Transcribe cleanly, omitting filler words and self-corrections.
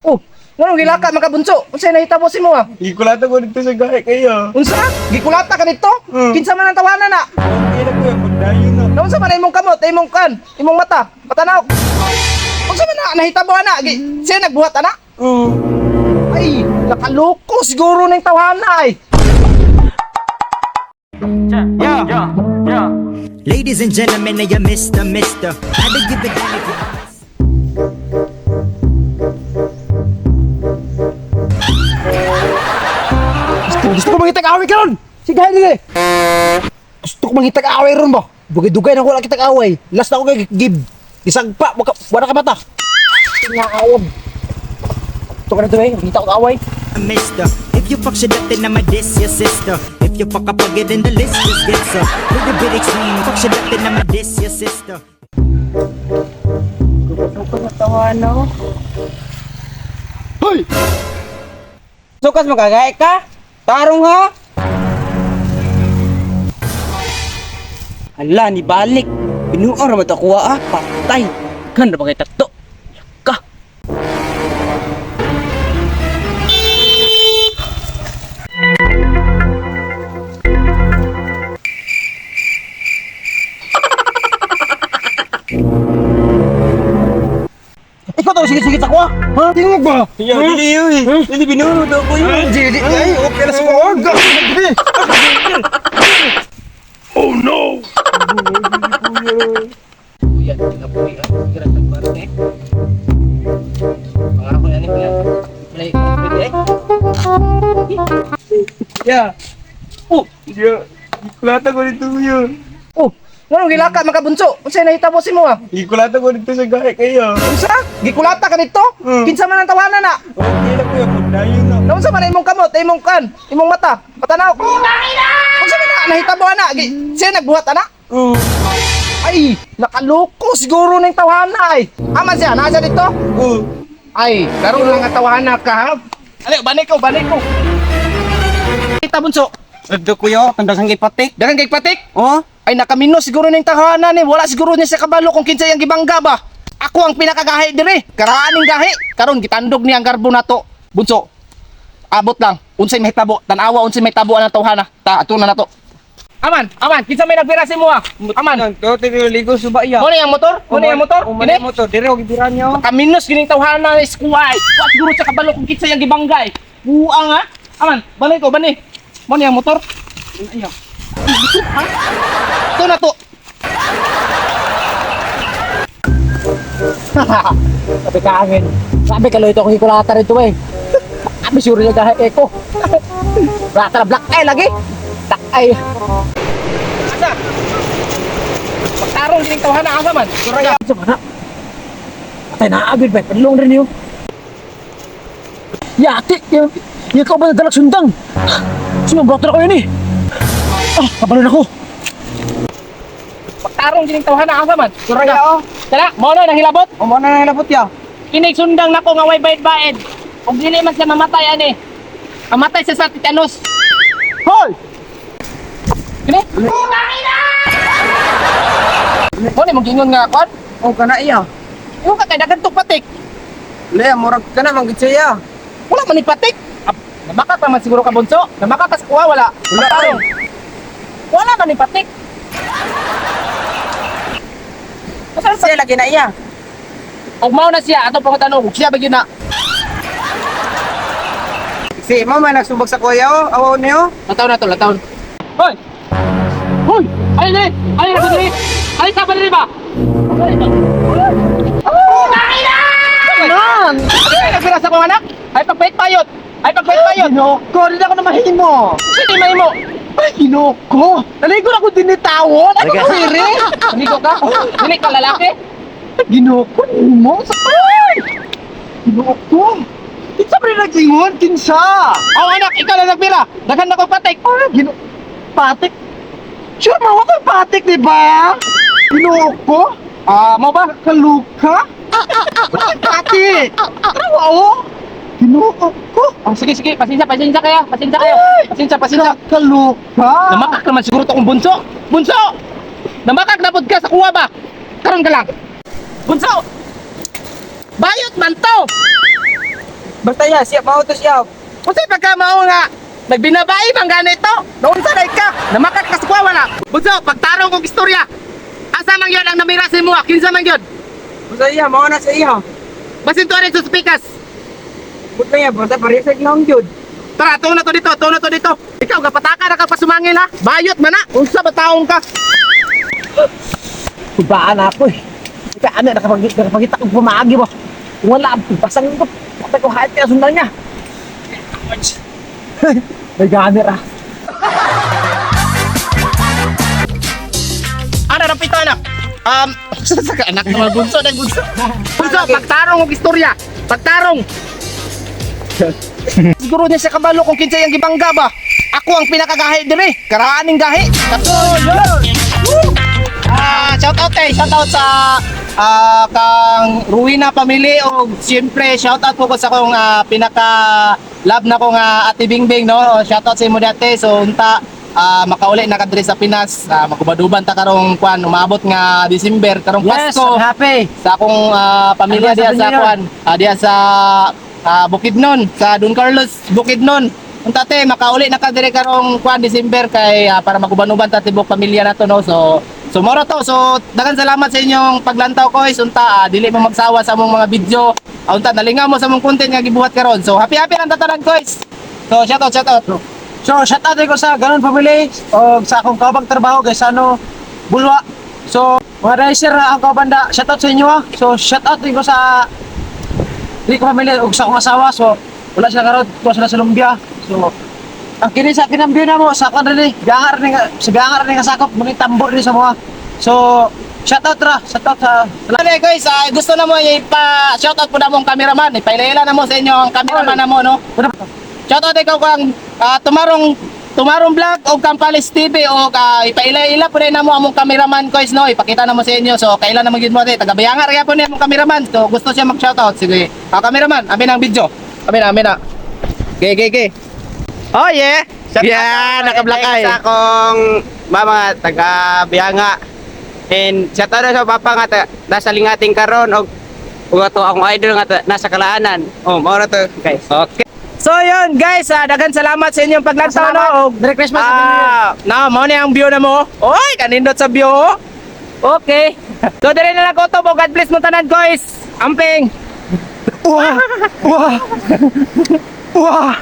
Oh, nganong gilaka man ka bunso? Unsay nahitabo si mo ah? Gikulata ko dito sa gahe kayo. Unsa? Gikulata ka dito? Kinsa man ang tawanan na? Okay na ko yung magdayon na. Naunsa man imong kamot, imong kan, imong mata, patanaw. Unsa man na nahitabo ana? Siya nagbuhat ana? Ay, nakaloko siguro ning tawana ay. Ladies and gentlemen, I am Mr. I don't give a damn if you Gusto ko mangitag away karon. Sige dili. Gusto ko mangitag away ron ba? Dugay-dugay na ko lang kitag away. Last na ako kay give. Isagpa, wala ka bata. Tingaawon. Ito ka na to eh, kita ko away. Mister, if you fuck shit up, then I'ma diss your sister. If you fuck up, I'll get in the list, just get so. Little bit extreme, fuck shit up, then I'ma diss your sister. Hoy! Sukas magagay ka? Tarong ha? Hala, ni balik. Binuang ramat ako ah, patay. Kan na bagay takto. Ka. Ikaw daw sigit-sigit ako ah. Ha? Tingog ba? Ya, dili yun eh. Dili binuno daw ko yun. Dili, ay, okay na sa mga orga. Oh no! Yan, tinapoy ang pikiran ng barat eh. Pangako yan eh, kuya. Malay, pwede eh. Ya. Oh, ya. Gikulata ko dito yun. Oh, nganong gilaka man ka bunso? Unsay nahitabo si mo ah? Gikulata ko dito sa gahe kayo. Unsa? Gikulata ka dito? Kinsa man ang tawanan na? Okay na ko yung magdayon na. Naunsa man imong kamot, imong kan, imong mata, patanaw. Unsa man na nahitabo ana? Siya nagbuhat ana? Ay, nakaloko siguro ning tawhana ay. Aman siya, nasa dito? Ay, karon lang nga tawhana ka ha. Ali, balik ko. Kita bunso. Ado ko yun, kandagang kay patik. Daghang kay patik? Oh? Ay nakaminos siguro ning tawhana ni. Wala siguro niya sa kabalo kung kinsa yang gibangga ba. Ako ang pinakagahi dire. Karaaning gahi. Karon gitandog niya ang garbo nato. Bunso. Abot lang. Unsay mahitabo? Tanawa unsay mahitabo ang tawhana. Ta ato na nato. Aman, kinsa may nagpira si mo ah? Aman. Ito, ligo suba iya. Mo na yung motor? Umana yung motor. Dire, huwag ibiran nyo. Kaminos gining tawhana is kuway. Wa siguro sa kabalo kung kinsa yang gibanggay. Buang ha. Aman, banay ko. Mo na yung motor? Iya. Ha? Ito na to. Sabi ka angin. Sabi ka lo ito kung ikulata rito eh. Sabi sure niya kahit eko. Rata na black eye lagi. Black eye. Asa? Pagtarong gining tawhana asa man. Suraya. Sa mana? Patay na agad ba? Padulong rin yun. Yati! Yung ka ba nagdalak sundang? Sumabroto na kayo ni. Kabalon ako. Pagtarong gining tawhana asa man. Suraya. Tala, mo na nahilabot? Umana na nalapot ya. Kinig sundang nako nga way bayad-bayad. Ug dili man siya mamatay ani. Mamatay siya sa tetanus. Hoy! Kini? Mo ni magingon nga kwan? Oh, kana iya. Yung ka kay dagan tong patik. Lea, murag ka na, manggit siya. Wala man ni patik. Namakak naman siguro ka bunso. Namakak ka sa kuha wala. Wala Pagtarong. Wala man ni patik. Kasal Siya lagi na iya. og mao na siya ato pangutanong ug siya bagyo na. Si mo may nagsubag sa kuya, oh. Awaw niyo. Lataw. Hoy! Hoy! Ay na dali! Ay sa bali ba? Oh, nakina! Man! Ay nagpira sa kong anak? Ay pagpait payot! Ginoko, hindi ako na mahimo. Sige mahimo! Ay, ginoko. Naligo na ko dinitawon. Ano ka, Riri? Amigo ka? Dili ka lalaki? Ginoko, mo sa ay! Ginoko. Kinsa pa rin nagsingon? Kinsa? Oh anak, ikaw lang nagpira! Daghan na kong patik! Patik? Sure, mawa kang patik, di ba? Ginoko? Mo ba? Kaluka? Patik! Ano, oh? Ginoko. Sige, pasensya kayo. Pasensya. Kaluka? Namakak naman siguro to kung bunso! Namakak na pod ka sa kuha ba? Karon ka lang! Bunso! Bayot man to! Basta ya, siya, mautos siya. Kasi pagka mao nga, nagbinabae bang ganito? Noon sa ka, namakat ka sa kuwa na. Bunso, pagtarong kong istorya. Asa man yun ang namira sa mo? Kinsa man yun? Basta iya, mau na sa iya. Basin to rin sa speakers. Basta ya, basta parisig lang yun. Tara, tuon na to dito, tuon na to dito. Ikaw, kapataka na ka pasumangil ha. Bayot man na. Unsa ba taong ka? Kubaan ako eh. Ika, ano, nakapagita kong pumagi mo. Kung wala, pasang ko. Patay ko kahit kaya sundan niya. May camera. Ano, rapito anak? Sa ka anak naman, bunso na bunso. Bunso, pagtarong og istorya. Pagtarong. Siguro niya sa kabalo kung kinsa yung gibangga ba. Ako ang pinakagahi dire. Karaaning gahi. Katulad. Shout out sa kang Ruina family o siyempre shout out po ko sa kong pinaka love na kong Ate Bingbing no. Shout out sa imo dati so unta makauli na kadiri sa Pinas makubaduban ta karong kwan umabot nga December karong Pasko happy. sa akong pamilya diya sa kwan diya sa Bukidnon sa Don Carlos Bukidnon. Unta te makauli na kadiri karong kwan December kay para makubanuban ta tibok pamilya nato no. So moro to. So daghang salamat sa inyong paglantaw ko. Unta dili mo magsawa sa among mga video. Unta nalingaw mo sa among content nga gibuhat karon. So happy lang tatanan ko. So shout out. So, shout out ko sa Ganon Family o sa akong kabang trabaho guys, ano, Bulwa. So, mga rider na ang kabanda, shout out sa inyo ha. So, shout out din ko sa Rico Family o sa akong asawa. So, wala sila karon, tuwa sila sa Lumbia. So, ang kini sa kinambyo na mo, sa akong rin gangar rin nga sakop, muna tambo rin sa mga. So, shout out sa Okay guys, gusto na mo ipa-shout out po na mong cameraman. Ipailala na mo sa inyo ang cameraman na mo no. Shout out ikaw kang tumarong vlog o Kampalis TV o ipaila-ila po rin na mo among cameraman guys no. Ipakita na mo sa inyo. So kailan na magiging mo rin. Tagabayangar kaya po niya among cameraman. So gusto siya mag-shout out. Sige. Cameraman, amin ang video. Amin na. Okay. Oh yeah. Yeah, naka-black eye. Sa akong mga taga-biyanga. And shout out sa papa nga nasa lingating karon og to akong idol nga nasa kalaanan. Oh, mao na to guys. Okay. So yun guys, daghan salamat sa inyong paglantaw no. Merry Christmas. Mao ni ang view na mo. Oy, kanindot sa view. Okay. So dire na lang ko to. God bless mo tanan guys. Amping. Wah!